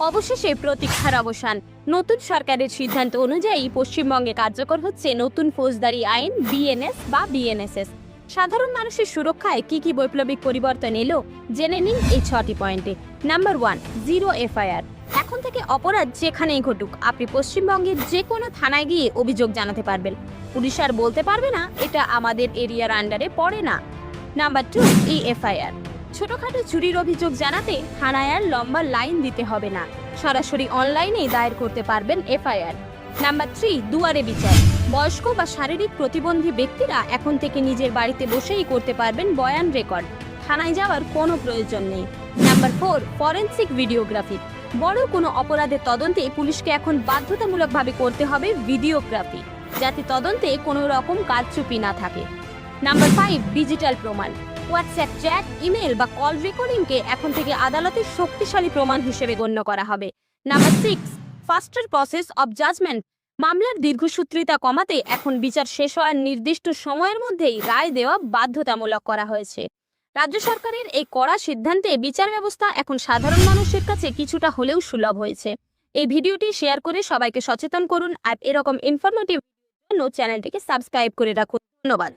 অবশেষে প্রতীক্ষার অবসান। নতুন সরকারের সিদ্ধান্ত অনুযায়ী পশ্চিমবঙ্গে কার্যকর হচ্ছে নতুন ফৌজদারি আইন বিএনএস বা বিএনএসএস। সাধারণ মানুষের সুরক্ষায় কি কি বৈপ্লবিক পরিবর্তন এলো জেনে নিন এই 6টি পয়েন্টে। Number 1, zero FIR. এখন থেকে অপরাধ যেখানেই ঘটুক আপনি পশ্চিমবঙ্গের যে কোনো থানায় গিয়ে অভিযোগ জানাতে পারবেন। পুলিশ আর বলতে পারবে না এটা আমাদের এরিয়ার আন্ডারে পড়ে না। Number 2, FIR. ছোটখাটো চুরির অভিযোগ জানাতে থানায় আর লম্বা লাইন দিতে হবে না, সরাসরি অনলাইনেই দায়ের করতে পারবেন এফআইআর। নাম্বার 3, দুয়ারে বিচার। বয়স্ক বা শারীরিক প্রতিবন্ধী ব্যক্তিরা এখন থেকে নিজের বাড়িতে বসেই করতে পারবেন বয়ান রেকর্ড, থানায় যাওয়ার কোনো প্রয়োজন নেই। Number 4, forensic videography. বড় কোনো অপরাধের তদন্তে পুলিশকে এখন বাধ্যতামূলকভাবে করতে হবে ভিডিওগ্রাফি, যাতে তদন্তে কোনো রকম কারচুপি না থাকে। নাম্বার 5, ডিজিটাল প্রমাণ। হোয়াটসঅ্যাপ চ্যাট, ইমেল বা কল রেকর্ডিংকে এখন থেকে আদালতের শক্তিশালী প্রমাণ হিসেবে গণ্য করা হবে। Number 6, faster process of judgement. মামলার দীর্ঘসূত্রিতা কমাতে এখন বিচার শেষ হওয়ার নির্দিষ্ট সময়ের মধ্যেই রায় দেওয়া বাধ্যতামূলক করা হয়েছে। রাজ্য সরকারের এই কড়া সিদ্ধান্তে বিচার ব্যবস্থা এখন সাধারণ মানুষের কাছে কিছুটা হলেও সুলভ হয়েছে। এই ভিডিওটি শেয়ার করে সবাইকে সচেতন করুন আর এরকম ইনফরমেটিভ জন্য চ্যানেলটিকে সাবস্ক্রাইব করে রাখুন। ধন্যবাদ।